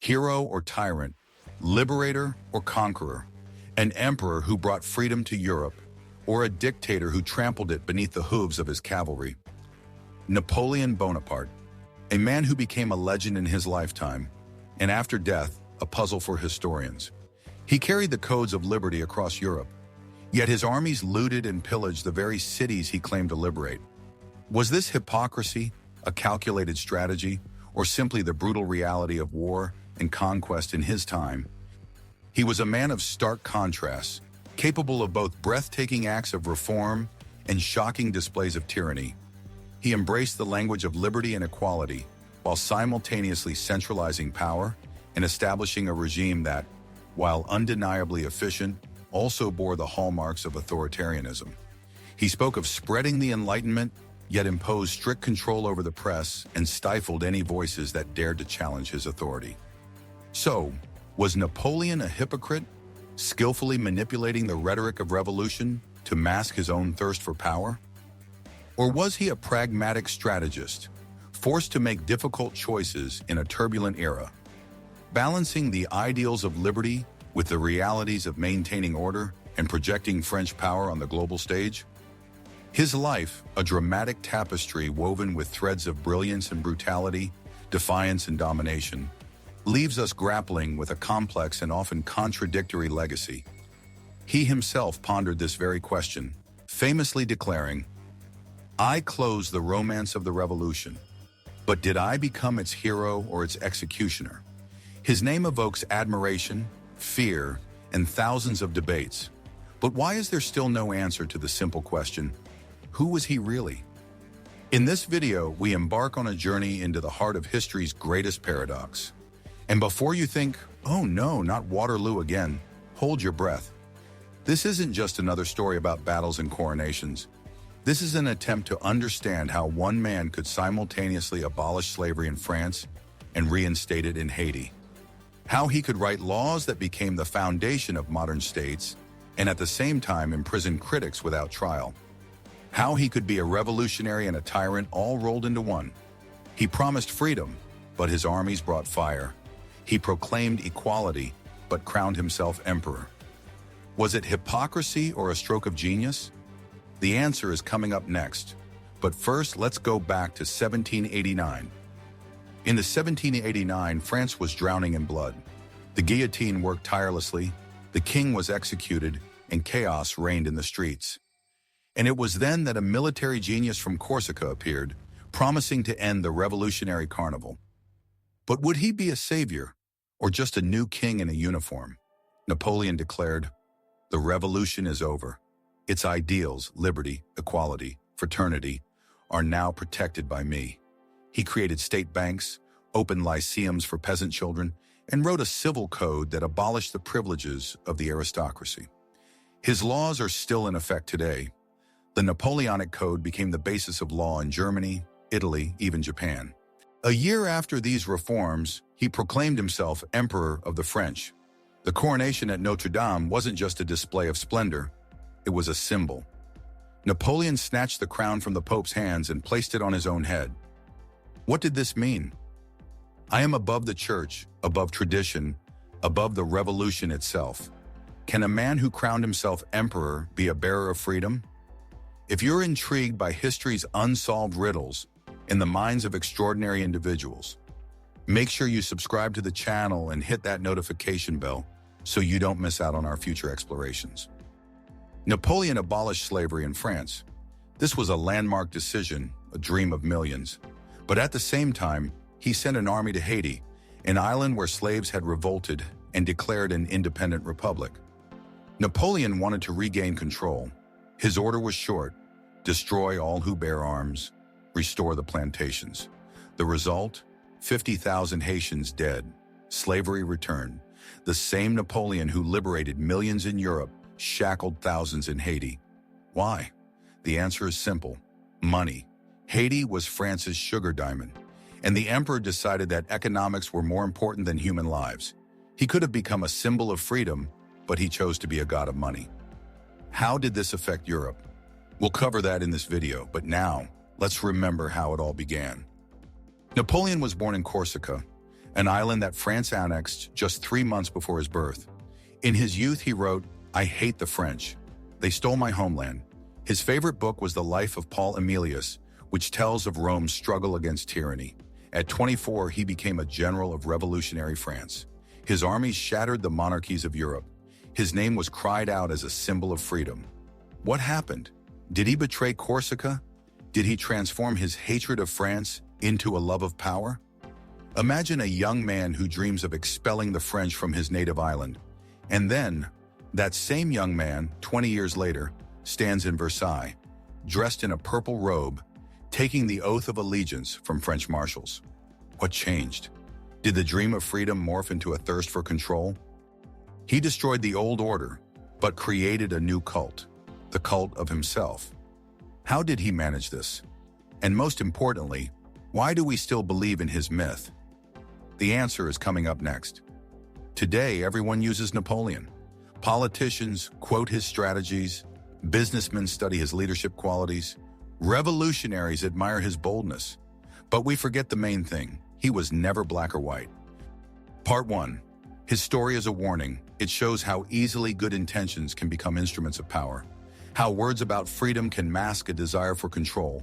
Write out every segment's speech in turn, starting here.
Hero or tyrant, liberator or conqueror, an emperor who brought freedom to Europe, or a dictator who trampled it beneath the hooves of his cavalry. Napoleon Bonaparte, a man who became a legend in his lifetime, and after death, a puzzle for historians. He carried the codes of liberty across Europe, yet his armies looted and pillaged the very cities he claimed to liberate. Was this hypocrisy, a calculated strategy, or simply the brutal reality of war and conquest in his time? He was a man of stark contrasts, capable of both breathtaking acts of reform and shocking displays of tyranny. He embraced the language of liberty and equality, while simultaneously centralizing power and establishing a regime that, while undeniably efficient, also bore the hallmarks of authoritarianism. He spoke of spreading the Enlightenment, yet imposed strict control over the press and stifled any voices that dared to challenge his authority. So, was Napoleon a hypocrite, skillfully manipulating the rhetoric of revolution to mask his own thirst for power? Or was he a pragmatic strategist, forced to make difficult choices in a turbulent era, balancing the ideals of liberty with the realities of maintaining order and projecting French power on the global stage? His life, a dramatic tapestry woven with threads of brilliance and brutality, defiance and domination, leaves us grappling with a complex and often contradictory legacy. He himself pondered this very question, famously declaring, "I close the romance of the revolution, but did I become its hero or its executioner?" His name evokes admiration, fear, and thousands of debates. But why is there still no answer to the simple question, who was he really? In this video, we embark on a journey into the heart of history's greatest paradox. And before you think, oh no, not Waterloo again, hold your breath. This isn't just another story about battles and coronations. This is an attempt to understand how one man could simultaneously abolish slavery in France and reinstate it in Haiti. How he could write laws that became the foundation of modern states and at the same time imprison critics without trial. How he could be a revolutionary and a tyrant all rolled into one. He promised freedom, but his armies brought fire. He proclaimed equality, but crowned himself emperor. Was it hypocrisy or a stroke of genius? The answer is coming up next. But first, let's go back to 1789. In the 1789, France was drowning in blood. The guillotine worked tirelessly, the king was executed, and chaos reigned in the streets. And it was then that a military genius from Corsica appeared, promising to end the revolutionary carnival. But would he be a savior, or just a new king in a uniform? Napoleon declared, "The revolution is over. Its ideals, liberty, equality, fraternity, are now protected by me." He created state banks, opened lyceums for peasant children, and wrote a civil code that abolished the privileges of the aristocracy. His laws are still in effect today. The Napoleonic Code became the basis of law in Germany, Italy, even Japan. A year after these reforms, he proclaimed himself Emperor of the French. The coronation at Notre Dame wasn't just a display of splendor, it was a symbol. Napoleon snatched the crown from the Pope's hands and placed it on his own head. What did this mean? I am above the church, above tradition, above the revolution itself. Can a man who crowned himself emperor be a bearer of freedom? If you're intrigued by history's unsolved riddles in the minds of extraordinary individuals, make sure you subscribe to the channel and hit that notification bell so you don't miss out on our future explorations. Napoleon abolished slavery in France. This was a landmark decision, a dream of millions. But at the same time, he sent an army to Haiti, an island where slaves had revolted and declared an independent republic. Napoleon wanted to regain control. His order was short: destroy all who bear arms, restore the plantations. The result? 50,000 Haitians dead, slavery returned. The same Napoleon who liberated millions in Europe shackled thousands in Haiti. Why? The answer is simple: money. Haiti was France's sugar diamond, and the emperor decided that economics were more important than human lives. He could have become a symbol of freedom, but he chose to be a god of money. How did this affect Europe? We'll cover that in this video, but now, let's remember how it all began. Napoleon was born in Corsica, an island that France annexed just 3 months before his birth. In his youth, he wrote, "I hate the French. They stole my homeland." His favorite book was The Life of Paul Emilius, which tells of Rome's struggle against tyranny. At 24, he became a general of revolutionary France. His armies shattered the monarchies of Europe. His name was cried out as a symbol of freedom. What happened? Did he betray Corsica? Did he transform his hatred of France into a love of power? Imagine a young man who dreams of expelling the French from his native island. And then, that same young man, 20 years later, stands in Versailles, dressed in a purple robe, taking the oath of allegiance from French marshals. What changed? Did the dream of freedom morph into a thirst for control? He destroyed the old order, but created a new cult, the cult of himself. How did he manage this? And most importantly, why do we still believe in his myth? The answer is coming up next. Today, everyone uses Napoleon. Politicians quote his strategies, businessmen study his leadership qualities, revolutionaries admire his boldness. But we forget the main thing: he was never black or white. Part 1. His story is a warning. It shows how easily good intentions can become instruments of power, how words about freedom can mask a desire for control,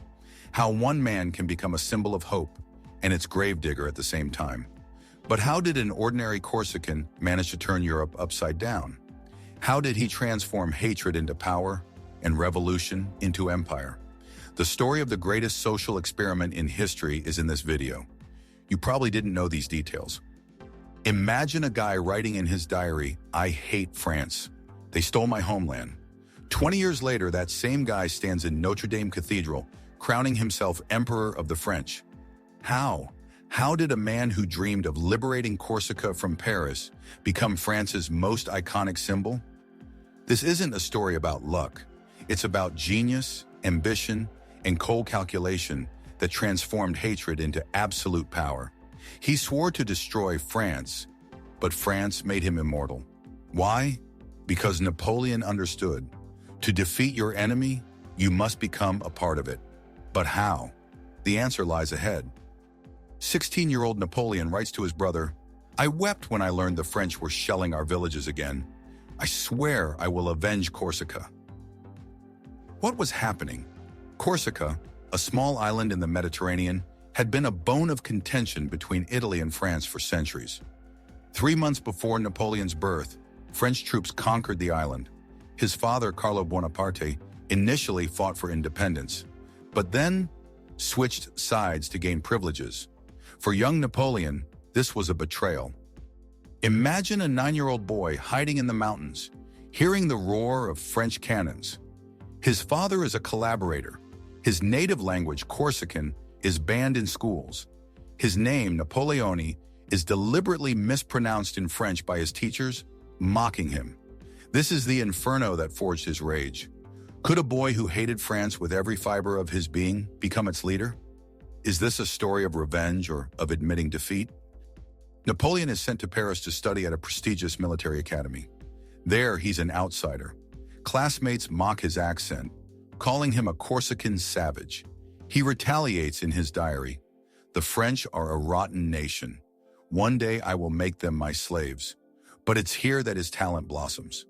how one man can become a symbol of hope and its gravedigger at the same time. But how did an ordinary Corsican manage to turn Europe upside down? How did he transform hatred into power and revolution into empire? The story of the greatest social experiment in history is in this video. You probably didn't know these details. Imagine a guy writing in his diary, "I hate France. They stole my homeland." 20 years later, that same guy stands in Notre Dame Cathedral, crowning himself Emperor of the French. How? How did a man who dreamed of liberating Corsica from Paris become France's most iconic symbol? This isn't a story about luck. It's about genius, ambition, and cold calculation that transformed hatred into absolute power. He swore to destroy France, but France made him immortal. Why? Because Napoleon understood. To defeat your enemy, you must become a part of it. But how? The answer lies ahead. 16-year-old Napoleon writes to his brother, "I wept when I learned the French were shelling our villages again. I swear I will avenge Corsica." What was happening? Corsica, a small island in the Mediterranean, had been a bone of contention between Italy and France for centuries. 3 months before Napoleon's birth, French troops conquered the island. His father, Carlo Bonaparte, initially fought for independence, but then switched sides to gain privileges. For young Napoleon, this was a betrayal. Imagine a 9-year-old boy hiding in the mountains, hearing the roar of French cannons. His father is a collaborator. His native language, Corsican, is banned in schools. His name, Napoleone, is deliberately mispronounced in French by his teachers, mocking him. This is the inferno that forged his rage. Could a boy who hated France with every fiber of his being become its leader? Is this a story of revenge or of admitting defeat? Napoleon is sent to Paris to study at a prestigious military academy. There, he's an outsider. Classmates mock his accent, calling him a Corsican savage. He retaliates in his diary, "The French are a rotten nation. One day I will make them my slaves." But it's here that his talent blossoms.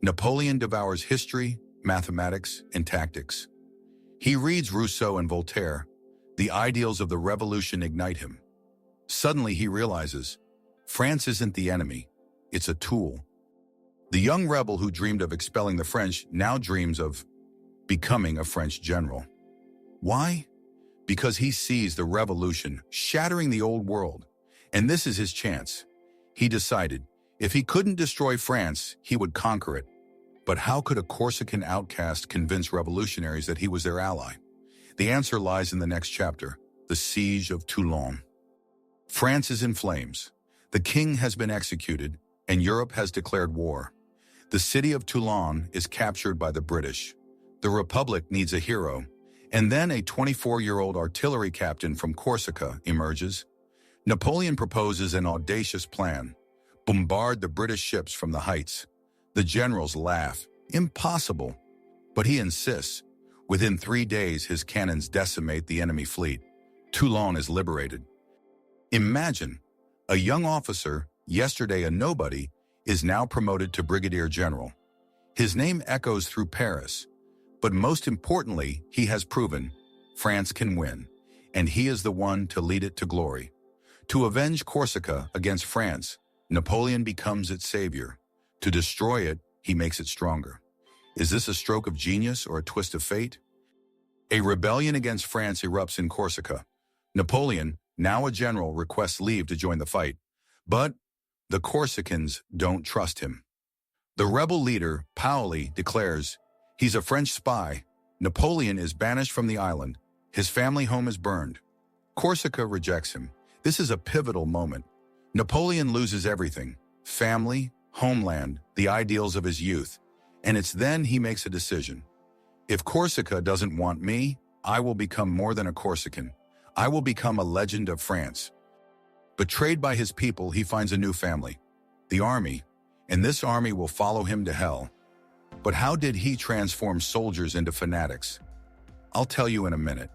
Napoleon devours history, mathematics, and tactics. He reads Rousseau and Voltaire. The ideals of the revolution ignite him. Suddenly he realizes, France isn't the enemy, it's a tool. The young rebel who dreamed of expelling the French now dreams of becoming a French general. Why? Because he sees the revolution shattering the old world, and this is his chance. He decided, if he couldn't destroy France, he would conquer it. But how could a Corsican outcast convince revolutionaries that he was their ally? The answer lies in the next chapter, the Siege of Toulon. France is in flames. The king has been executed, and Europe has declared war. The city of Toulon is captured by the British. The Republic needs a hero, and then a 24-year-old artillery captain from Corsica emerges. Napoleon proposes an audacious plan: bombard the British ships from the heights. The generals laugh. Impossible. But he insists. Within 3 days, his cannons decimate the enemy fleet. Toulon is liberated. Imagine, A young officer, yesterday a nobody, is now promoted to Brigadier General. His name echoes through Paris, but most importantly, he has proven France can win, and he is the one to lead it to glory. To avenge Corsica against France, Napoleon becomes its savior. To destroy it, he makes it stronger. Is this a stroke of genius or a twist of fate? A rebellion against France erupts in Corsica. Napoleon, now a general, requests leave to join the fight, but the Corsicans don't trust him. The rebel leader, Paoli, declares he's a French spy. Napoleon is banished from the island. His family home is burned. Corsica rejects him. This is a pivotal moment. Napoleon loses everything: family, homeland, the ideals of his youth. And it's then he makes a decision. If Corsica doesn't want me, I will become more than a Corsican. I will become a legend of France. Betrayed by his people, he finds a new family, the army, and this army will follow him to hell. But how did he transform soldiers into fanatics? I'll tell you in a minute.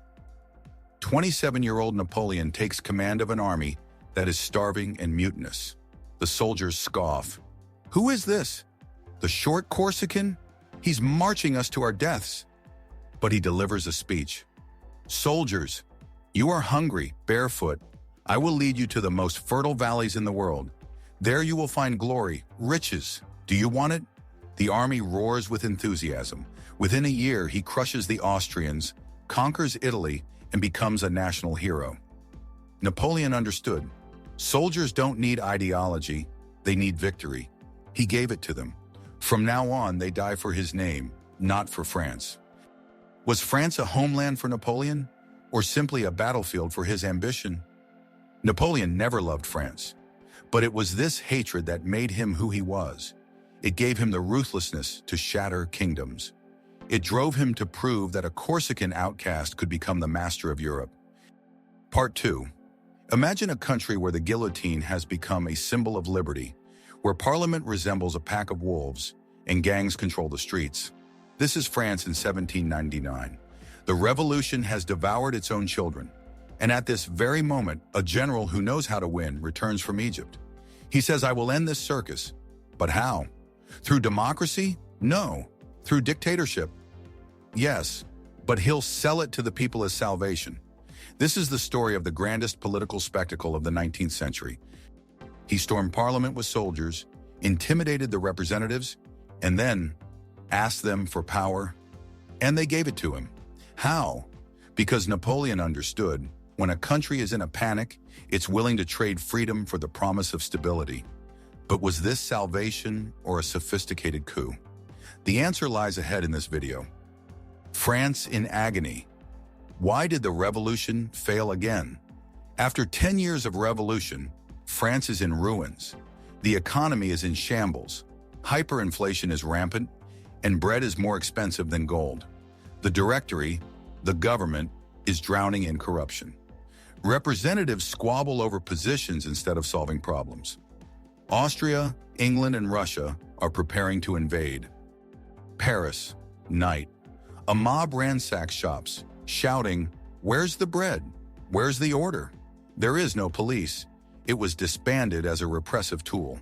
27-year-old Napoleon takes command of an army that is starving and mutinous. The soldiers scoff. Who is this? The short Corsican? He's marching us to our deaths. But he delivers a speech. Soldiers, you are hungry, barefoot. I will lead you to the most fertile valleys in the world. There you will find glory, riches. Do you want it? The army roars with enthusiasm. Within a year, he crushes the Austrians, conquers Italy, and becomes a national hero. Napoleon understood. Soldiers don't need ideology, they need victory. He gave it to them. From now on, they die for his name, not for France. Was France a homeland for Napoleon, or simply a battlefield for his ambition? Napoleon never loved France, but it was this hatred that made him who he was. It gave him the ruthlessness to shatter kingdoms. It drove him to prove that a Corsican outcast could become the master of Europe. Part 2. Imagine a country where the guillotine has become a symbol of liberty, where parliament resembles a pack of wolves and gangs control the streets. This is France in 1799. The revolution has devoured its own children. And at this very moment, a general who knows how to win returns from Egypt. He says, I will end this circus. But how? Through democracy? No. Through dictatorship? Yes. But he'll sell it to the people as salvation. This is the story of the grandest political spectacle of the 19th century. He stormed parliament with soldiers, intimidated the representatives, and then asked them for power. And they gave it to him. How? Because Napoleon understood, when a country is in a panic, it's willing to trade freedom for the promise of stability. But was this salvation or a sophisticated coup? The answer lies ahead in this video. France in agony. Why did the revolution fail again? After 10 years of revolution, France is in ruins. The economy is in shambles. Hyperinflation is rampant, and bread is more expensive than gold. The Directory, the government, is drowning in corruption. Representatives squabble over positions instead of solving problems. Austria, England, and Russia are preparing to invade. Paris, night. A mob ransacks shops, shouting, "Where's the bread? Where's the order?" There is no police. It was disbanded as a repressive tool.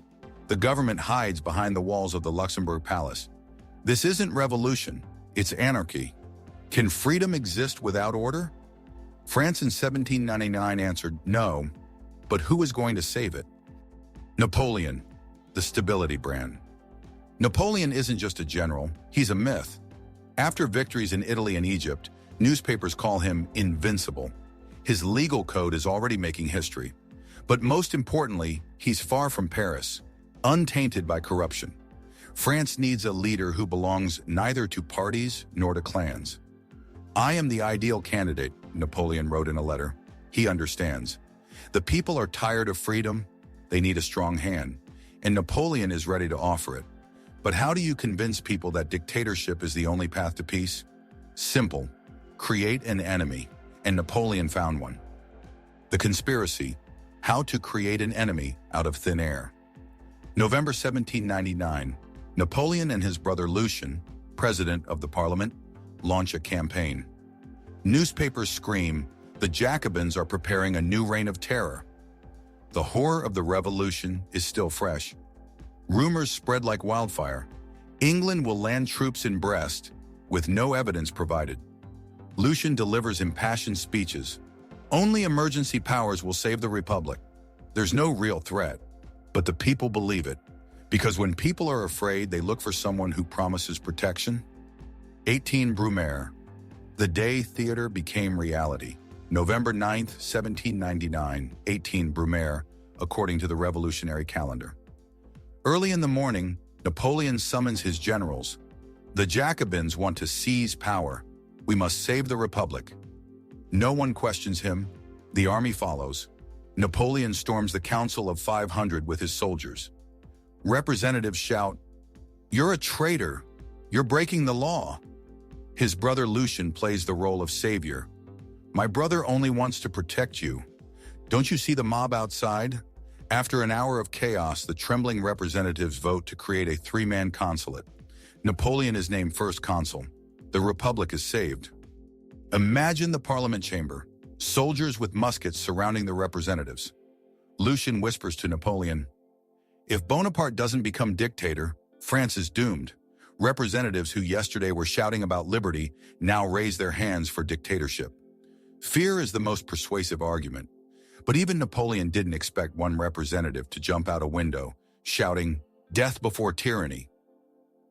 The government hides behind the walls of the Luxembourg Palace. This isn't revolution, it's anarchy. Can freedom exist without order? France in 1799 answered no, but who is going to save it? Napoleon, the stability brand. Napoleon isn't just a general, he's a myth. After victories in Italy and Egypt, newspapers call him invincible. His legal code is already making history. But most importantly, he's far from Paris, untainted by corruption. France needs a leader who belongs neither to parties nor to clans. I am the ideal candidate, Napoleon wrote in a letter. He understands. The people are tired of freedom, they need a strong hand, and Napoleon is ready to offer it. But how do you convince people that dictatorship is the only path to peace? Simple. Create an enemy, and Napoleon found one. The conspiracy. How to create an enemy out of thin air. November 1799, Napoleon and his brother Lucien, president of the parliament, launch a campaign. Newspapers scream, the Jacobins are preparing a new reign of terror. The horror of the revolution is still fresh. Rumors spread like wildfire. England will land troops in Brest with no evidence provided. Lucian delivers impassioned speeches. Only emergency powers will save the Republic. There's no real threat, but the people believe it. Because when people are afraid, they look for someone who promises protection. 18 Brumaire. The day theater became reality. November 9th, 1799, 18 Brumaire, according to the revolutionary calendar. Early in the morning, Napoleon summons his generals. The Jacobins want to seize power. We must save the Republic. No one questions him. The army follows. Napoleon storms the Council of 500 with his soldiers. Representatives shout, "You're a traitor. You're breaking the law." His brother Lucian plays the role of savior. "My brother only wants to protect you. Don't you see the mob outside?" After an hour of chaos, the trembling representatives vote to create a three-man consulate. Napoleon is named first consul. The Republic is saved. Imagine the Parliament chamber, soldiers with muskets surrounding the representatives. Lucian whispers to Napoleon, "If Bonaparte doesn't become dictator, France is doomed." Representatives who yesterday were shouting about liberty now raise their hands for dictatorship. Fear is the most persuasive argument. But even Napoleon didn't expect one representative to jump out a window, shouting, "Death before tyranny."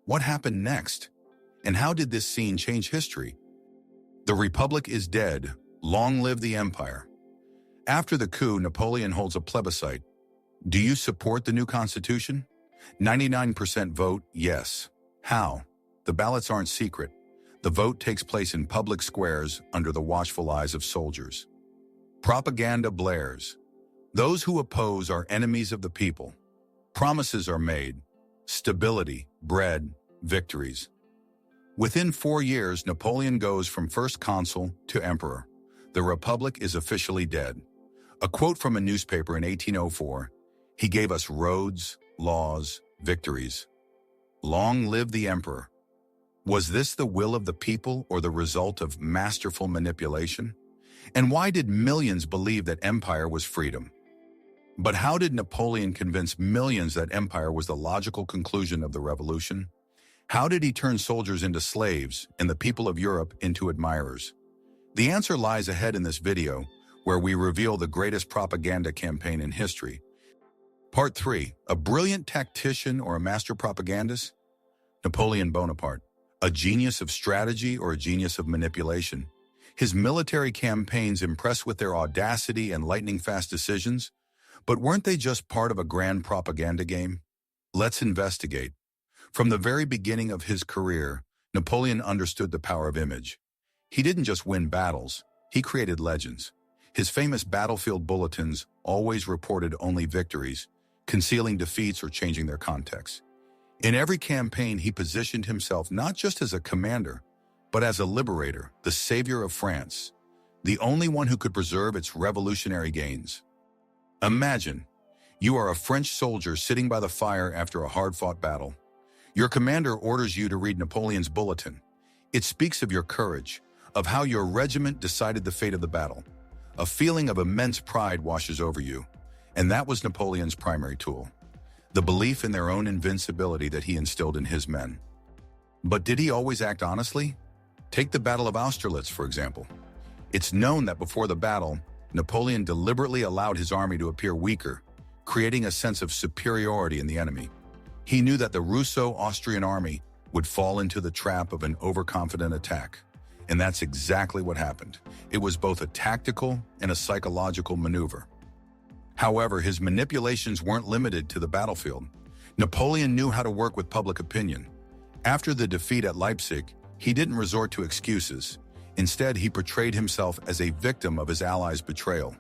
What happened next? And how did this scene change history? The Republic is dead. Long live the Empire. After the coup, Napoleon holds a plebiscite. Do you support the new constitution? 99% vote yes. How? The ballots aren't secret. The vote takes place in public squares under the watchful eyes of soldiers. Propaganda blares. Those who oppose are enemies of the people. Promises are made. Stability, bread, victories. Within 4 years, Napoleon goes from first consul to emperor. The Republic is officially dead. A quote from a newspaper in 1804, "He gave us roads, laws, victories. Long live the emperor." Was this the will of the people or the result of masterful manipulation? And why did millions believe that empire was freedom? But how did Napoleon convince millions that empire was the logical conclusion of the revolution? How did he turn soldiers into slaves and the people of Europe into admirers? The answer lies ahead in this video, where we reveal the greatest propaganda campaign in history. Part 3, a brilliant tactician or a master propagandist? Napoleon Bonaparte, a genius of strategy or a genius of manipulation? His military campaigns impressed with their audacity and lightning-fast decisions, but weren't they just part of a grand propaganda game? Let's investigate. From the very beginning of his career, Napoleon understood the power of image. He didn't just win battles, he created legends. His famous battlefield bulletins always reported only victories, concealing defeats or changing their context. In every campaign, he positioned himself not just as a commander, but as a liberator, the savior of France, the only one who could preserve its revolutionary gains. Imagine, you are a French soldier sitting by the fire after a hard-fought battle. Your commander orders you to read Napoleon's bulletin. It speaks of your courage, of how your regiment decided the fate of the battle. A feeling of immense pride washes over you, and that was Napoleon's primary tool, the belief in their own invincibility that he instilled in his men. But did he always act honestly? Take the Battle of Austerlitz, for example. It's known that before the battle, Napoleon deliberately allowed his army to appear weaker, creating a sense of superiority in the enemy. He knew that the Russo-Austrian army would fall into the trap of an overconfident attack. And that's exactly what happened. It was both a tactical and a psychological maneuver. However, his manipulations weren't limited to the battlefield. Napoleon knew how to work with public opinion. After the defeat at Leipzig, he didn't resort to excuses. Instead, he portrayed himself as a victim of his allies' betrayal.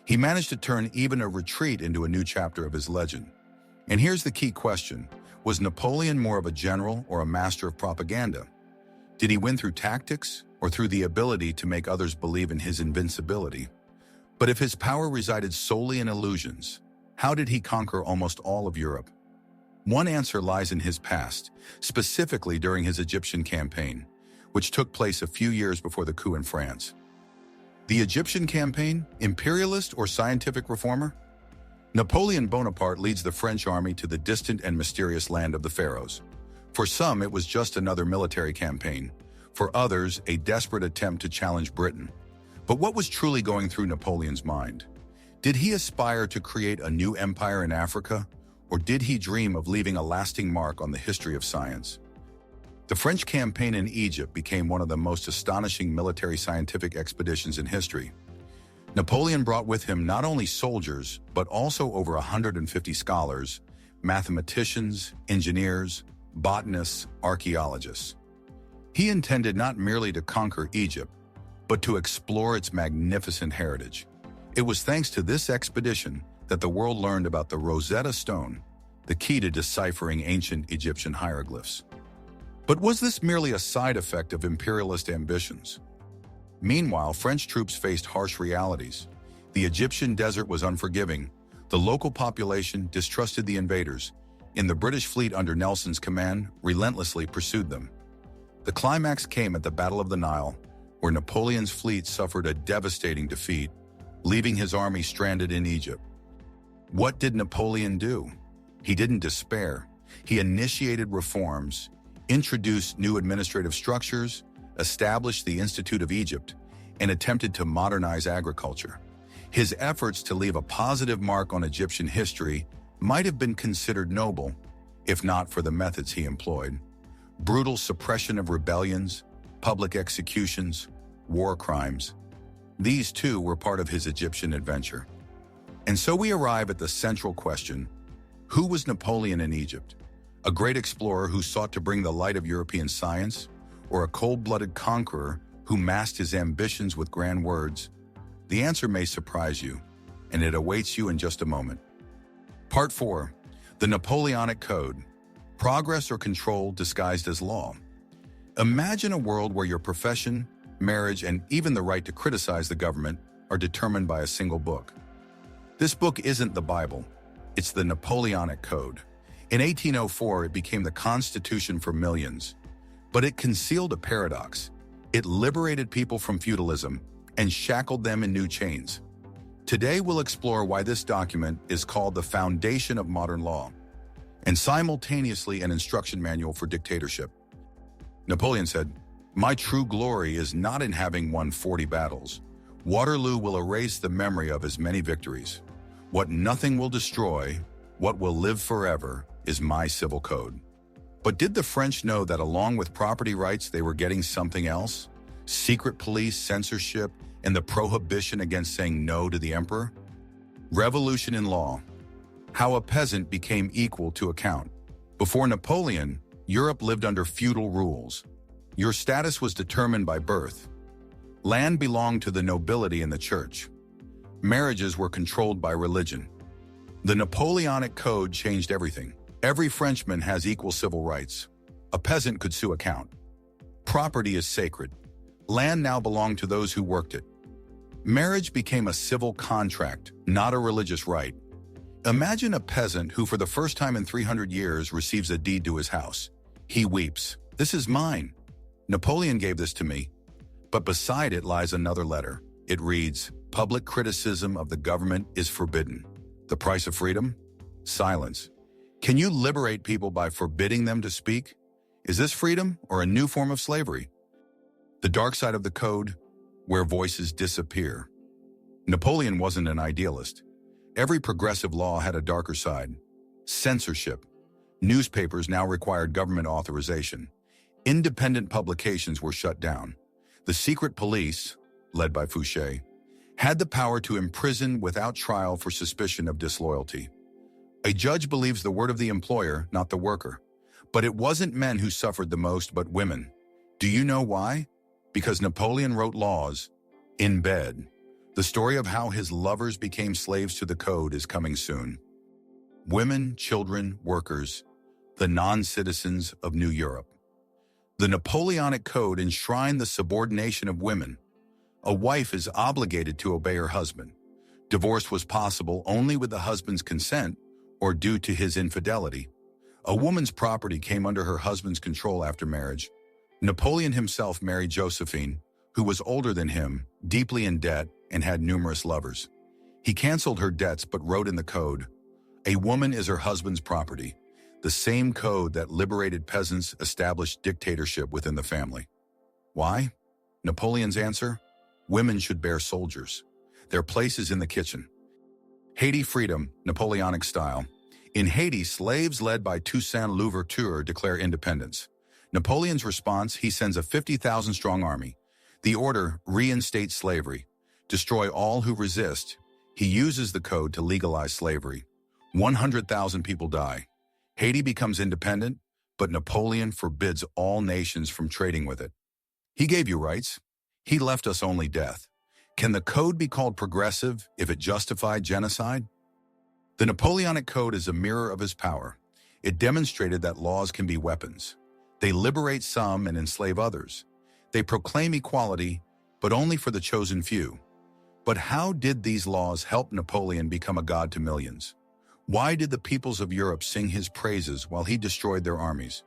He managed to turn even a retreat into a new chapter of his legend. And here's the key question. Was Napoleon more of a general or a master of propaganda? Did he win through tactics or through the ability to make others believe in his invincibility? But if his power resided solely in illusions, how did he conquer almost all of Europe? One answer lies in his past, specifically during his Egyptian campaign, which took place a few years before the coup in France. The Egyptian campaign, imperialist or scientific reformer? Napoleon Bonaparte leads the French army to the distant and mysterious land of the Pharaohs. For some, it was just another military campaign. For others, a desperate attempt to challenge Britain. But what was truly going through Napoleon's mind? Did he aspire to create a new empire in Africa, or did he dream of leaving a lasting mark on the history of science? The French campaign in Egypt became one of the most astonishing military scientific expeditions in history. Napoleon brought with him not only soldiers, but also over 150 scholars, mathematicians, engineers, botanists, archaeologists. He intended not merely to conquer Egypt, but to explore its magnificent heritage. It was thanks to this expedition that the world learned about the Rosetta Stone, the key to deciphering ancient Egyptian hieroglyphs. But was this merely a side effect of imperialist ambitions? Meanwhile, French troops faced harsh realities. The Egyptian desert was unforgiving. The local population distrusted the invaders, and the British fleet under Nelson's command relentlessly pursued them. The climax came at the Battle of the Nile, where Napoleon's fleet suffered a devastating defeat, leaving his army stranded in Egypt. What did Napoleon do? He didn't despair. He initiated reforms, introduced new administrative structures, established the Institute of Egypt, and attempted to modernize agriculture. His efforts to leave a positive mark on Egyptian history might have been considered noble, if not for the methods he employed. Brutal suppression of rebellions, public executions, war crimes. These too were part of his Egyptian adventure. And so we arrive at the central question: who was Napoleon in Egypt? A great explorer who sought to bring the light of European science, or a cold-blooded conqueror who masked his ambitions with grand words? The answer may surprise you, and it awaits you in just a moment. Part 4. The Napoleonic Code. Progress or control disguised as law. Imagine a world where your profession, marriage, and even the right to criticize the government are determined by a single book. This book isn't the Bible, it's the Napoleonic Code. In 1804, it became the constitution for millions. But it concealed a paradox. It liberated people from feudalism and shackled them in new chains. Today, we'll explore why this document is called the foundation of modern law, and simultaneously an instruction manual for dictatorship. Napoleon said, "My true glory is not in having won 40 battles. Waterloo will erase the memory of his many victories. What nothing will destroy, what will live forever, is my civil code." But did the French know that along with property rights, they were getting something else? Secret police, censorship, and the prohibition against saying no to the emperor? Revolution in law. How a peasant became equal to account. Before Napoleon, Europe lived under feudal rules. Your status was determined by birth. Land belonged to the nobility and the church. Marriages were controlled by religion. The Napoleonic Code changed everything. Every Frenchman has equal civil rights. A peasant could sue a count. Property is sacred. Land now belonged to those who worked it. Marriage became a civil contract, not a religious right. Imagine a peasant who for the first time in 300 years receives a deed to his house. He weeps. "This is mine. Napoleon gave this to me." But beside it lies another letter. It reads, "Public criticism of the government is forbidden. The price of freedom? Silence." Can you liberate people by forbidding them to speak? Is this freedom or a new form of slavery? The dark side of the code, where voices disappear. Napoleon wasn't an idealist. Every progressive law had a darker side. Censorship. Newspapers now required government authorization. Independent publications were shut down. The secret police, led by Fouché, had the power to imprison without trial for suspicion of disloyalty. A judge believes the word of the employer, not the worker. But it wasn't men who suffered the most, but women. Do you know why? Because Napoleon wrote laws in bed. The story of how his lovers became slaves to the code is coming soon. Women, children, workers, the non-citizens of New Europe. The Napoleonic Code enshrined the subordination of women. A wife is obligated to obey her husband. Divorce was possible only with the husband's consent or due to his infidelity. A woman's property came under her husband's control after marriage. Napoleon himself married Josephine, who was older than him, deeply in debt, and had numerous lovers. He canceled her debts but wrote in the code, "A woman is her husband's property," the same code that liberated peasants established dictatorship within the family. Why? Napoleon's answer? Women should bear soldiers. Their place is in the kitchen. Haiti freedom, Napoleonic style. In Haiti, slaves led by Toussaint Louverture declare independence. Napoleon's response, he sends a 50,000-strong army. The order, reinstate slavery. Destroy all who resist. He uses the code to legalize slavery. 100,000 people die. Haiti becomes independent, but Napoleon forbids all nations from trading with it. He gave you rights. He left us only death. Can the code be called progressive if it justified genocide? The Napoleonic Code is a mirror of his power. It demonstrated that laws can be weapons. They liberate some and enslave others. They proclaim equality, but only for the chosen few. But how did these laws help Napoleon become a god to millions? Why did the peoples of Europe sing his praises while he destroyed their armies?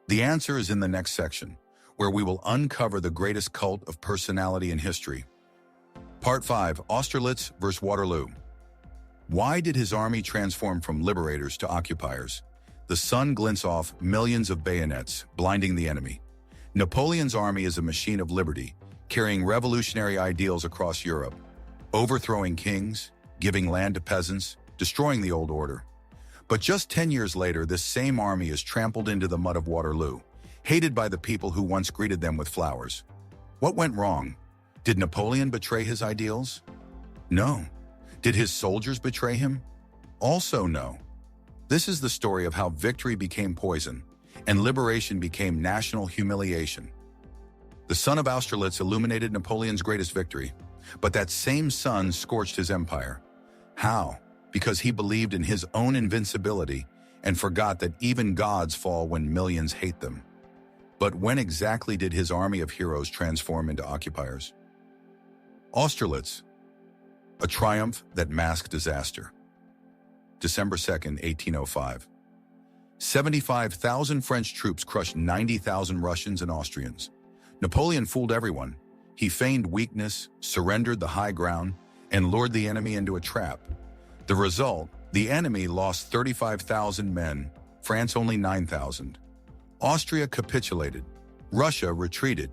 The answer is in the next section, where we will uncover the greatest cult of personality in history. Part 5, Austerlitz vs. Waterloo. Why did his army transform from liberators to occupiers? The sun glints off millions of bayonets, blinding the enemy. Napoleon's army is a machine of liberty, carrying revolutionary ideals across Europe, overthrowing kings, giving land to peasants, destroying the old order. But just 10 years later, this same army is trampled into the mud of Waterloo, hated by the people who once greeted them with flowers. What went wrong? Did Napoleon betray his ideals? No. Did his soldiers betray him? Also no. This is the story of how victory became poison and liberation became national humiliation. The sun of Austerlitz illuminated Napoleon's greatest victory, but that same sun scorched his empire. How? Because he believed in his own invincibility and forgot that even gods fall when millions hate them. But when exactly did his army of heroes transform into occupiers? Austerlitz, a triumph that masked disaster. December 2nd, 1805. 75,000 French troops crushed 90,000 Russians and Austrians. Napoleon fooled everyone. He feigned weakness, surrendered the high ground, and lured the enemy into a trap. The result, the enemy lost 35,000 men, France only 9,000. Austria capitulated. Russia retreated.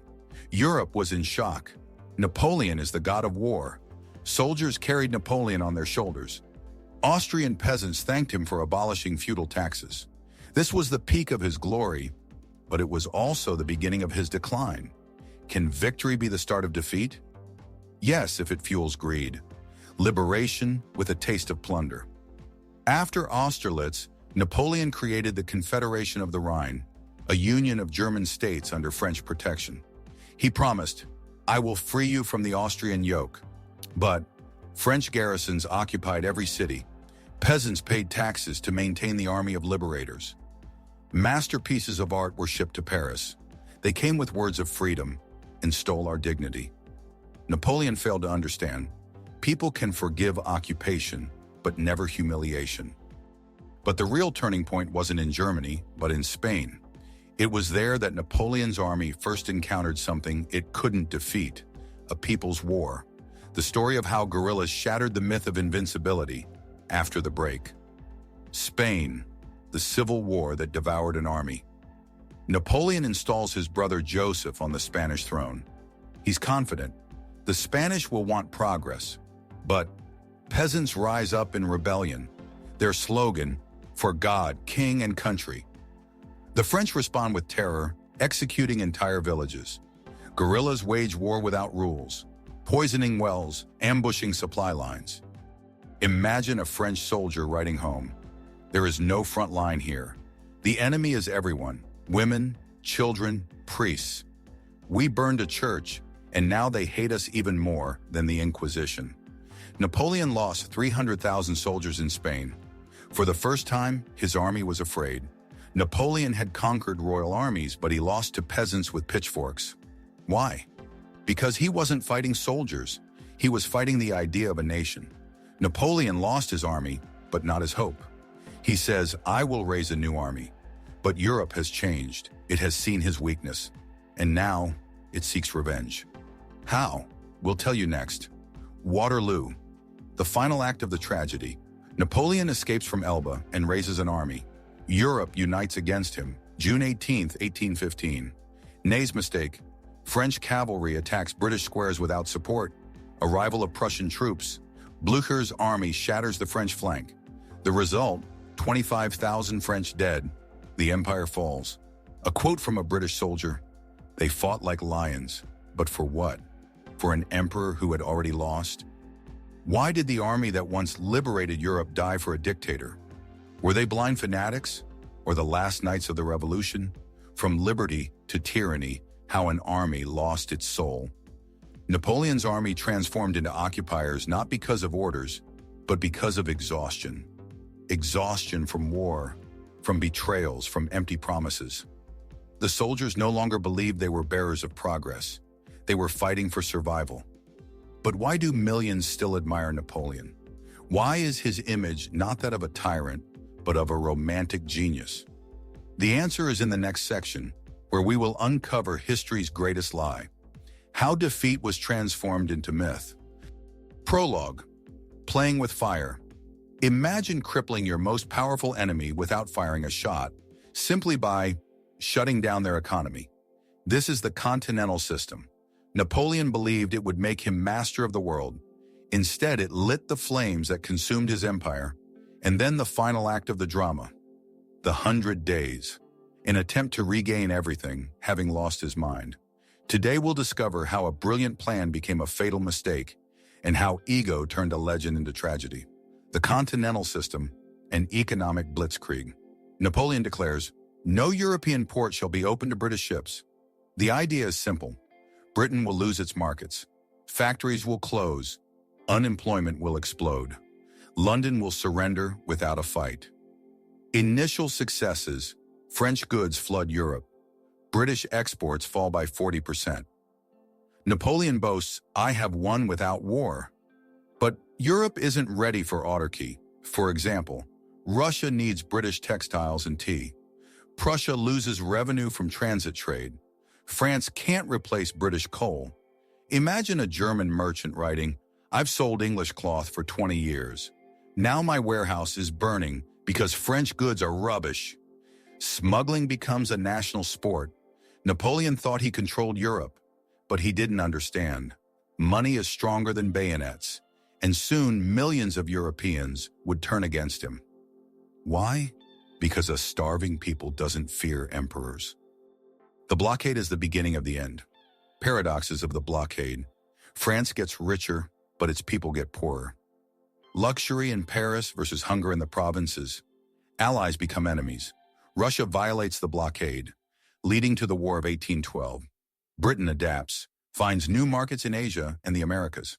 Europe was in shock. Napoleon is the god of war. Soldiers carried Napoleon on their shoulders. Austrian peasants thanked him for abolishing feudal taxes. This was the peak of his glory, but it was also the beginning of his decline. Can victory be the start of defeat? Yes, if it fuels greed. Liberation with a taste of plunder. After Austerlitz, Napoleon created the Confederation of the Rhine, a union of German states under French protection. He promised, "I will free you from the Austrian yoke." But French garrisons occupied every city. Peasants paid taxes to maintain the army of liberators. Masterpieces of art were shipped to Paris. They came with words of freedom and stole our dignity. Napoleon failed to understand. People can forgive occupation, but never humiliation. But the real turning point wasn't in Germany, but in Spain. It was there that Napoleon's army first encountered something it couldn't defeat, a people's war. The story of how guerrillas shattered the myth of invincibility after the break. Spain, the civil war that devoured an army. Napoleon installs his brother Joseph on the Spanish throne. He's confident. The Spanish will want progress, but peasants rise up in rebellion. Their slogan, "For God, King and Country." The French respond with terror, executing entire villages. Guerrillas wage war without rules, poisoning wells, ambushing supply lines. Imagine a French soldier writing home, "There is no front line here. The enemy is everyone, women, children, priests. We burned a church, and now they hate us even more than the Inquisition." Napoleon lost 300,000 soldiers in Spain. For the first time, his army was afraid. Napoleon had conquered royal armies, but he lost to peasants with pitchforks. Why? Because he wasn't fighting soldiers. He was fighting the idea of a nation. Napoleon lost his army, but not his hope. He says, "I will raise a new army." But Europe has changed. It has seen his weakness. And now, it seeks revenge. How? We'll tell you next. Waterloo. The final act of the tragedy. Napoleon escapes from Elba and raises an army. Europe unites against him. June 18, 1815. Ney's mistake. French cavalry attacks British squares without support. Arrival of Prussian troops. Blücher's army shatters the French flank. The result, 25,000 French dead. The empire falls. A quote from a British soldier, "They fought like lions, but for what? For an emperor who had already lost?" Why did the army that once liberated Europe die for a dictator? Were they blind fanatics, or the last knights of the revolution? From liberty to tyranny, how an army lost its soul. Napoleon's army transformed into occupiers not because of orders, but because of exhaustion. Exhaustion from war, from betrayals, from empty promises. The soldiers no longer believed they were bearers of progress. They were fighting for survival. But why do millions still admire Napoleon? Why is his image not that of a tyrant, but of a romantic genius? The answer is in the next section, where we will uncover history's greatest lie. How defeat was transformed into myth. Prologue. Playing with fire. Imagine crippling your most powerful enemy without firing a shot, simply by shutting down their economy. This is the continental system. Napoleon believed it would make him master of the world. Instead, it lit the flames that consumed his empire. And then the final act of the drama. The 100 Days. An attempt to regain everything, having lost his mind. Today we'll discover how a brilliant plan became a fatal mistake, and how ego turned a legend into tragedy. The continental system, an economic blitzkrieg. Napoleon declares, "No European port shall be open to British ships." The idea is simple. Britain will lose its markets. Factories will close. Unemployment will explode. London will surrender without a fight. Initial successes. French goods flood Europe. British exports fall by 40%. Napoleon boasts, "I have won without war." But Europe isn't ready for autarky. For example, Russia needs British textiles and tea. Prussia loses revenue from transit trade. France can't replace British coal. Imagine a German merchant writing, "I've sold English cloth for 20 years. Now my warehouse is burning because French goods are rubbish." Smuggling becomes a national sport. Napoleon thought he controlled Europe, but he didn't understand. Money is stronger than bayonets, and soon millions of Europeans would turn against him. Why? Because a starving people doesn't fear emperors. The blockade is the beginning of the end. Paradoxes of the blockade. France gets richer, but its people get poorer. Luxury in Paris versus hunger in the provinces. Allies become enemies. Russia violates the blockade, leading to the War of 1812. Britain adapts, finds new markets in Asia and the Americas.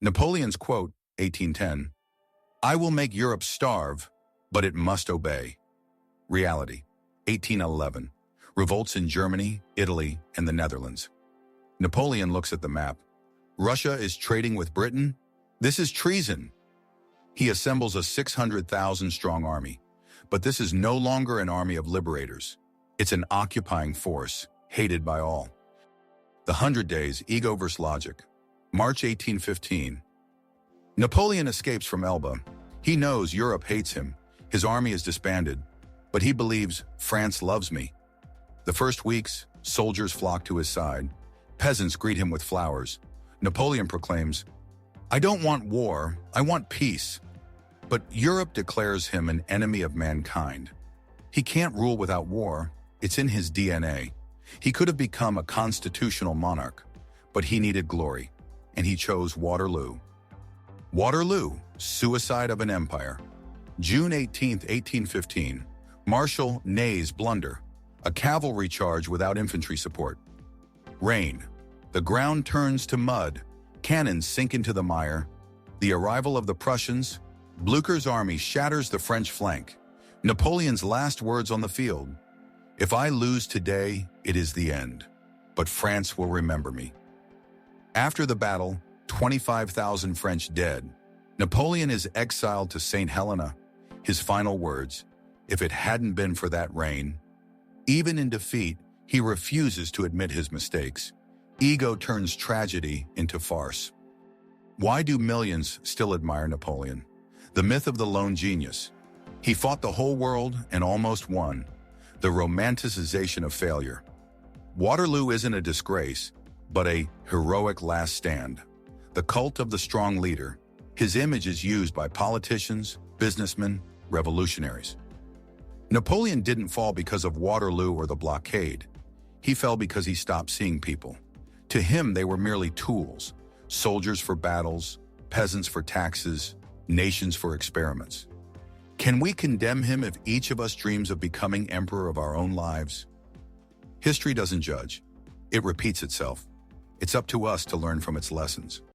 Napoleon's quote, 1810, "I will make Europe starve, but it must obey." Reality, 1811. Revolts in Germany, Italy, and the Netherlands. Napoleon looks at the map. Russia is trading with Britain? This is treason. He assembles a 600,000-strong army. But this is no longer an army of liberators. It's an occupying force, hated by all. The 100 Days, ego versus logic. March 1815. Napoleon escapes from Elba. He knows Europe hates him. His army is disbanded. But he believes, "France loves me." The first weeks, soldiers flock to his side. Peasants greet him with flowers. Napoleon proclaims, "I don't want war, I want peace." But Europe declares him an enemy of mankind. He can't rule without war. It's in his DNA. He could have become a constitutional monarch, but he needed glory, and he chose Waterloo. Waterloo, suicide of an empire. June 18, 1815. Marshal Ney's blunder. A cavalry charge without infantry support. Rain. The ground turns to mud. Cannons sink into the mire. The arrival of the Prussians. Blücher's army shatters the French flank. Napoleon's last words on the field. "If I lose today, it is the end. But France will remember me." After the battle, 25,000 French dead. Napoleon is exiled to St. Helena. His final words, "If it hadn't been for that rain." Even in defeat, he refuses to admit his mistakes. Ego turns tragedy into farce. Why do millions still admire Napoleon? The myth of the lone genius. He fought the whole world and almost won. The romanticization of failure. Waterloo isn't a disgrace, but a heroic last stand. The cult of the strong leader. His image is used by politicians, businessmen, revolutionaries. Napoleon didn't fall because of Waterloo or the blockade. He fell because he stopped seeing people. To him, they were merely tools, soldiers for battles, peasants for taxes, nations for experiments. Can we condemn him if each of us dreams of becoming emperor of our own lives? History doesn't judge. It repeats itself. It's up to us to learn from its lessons.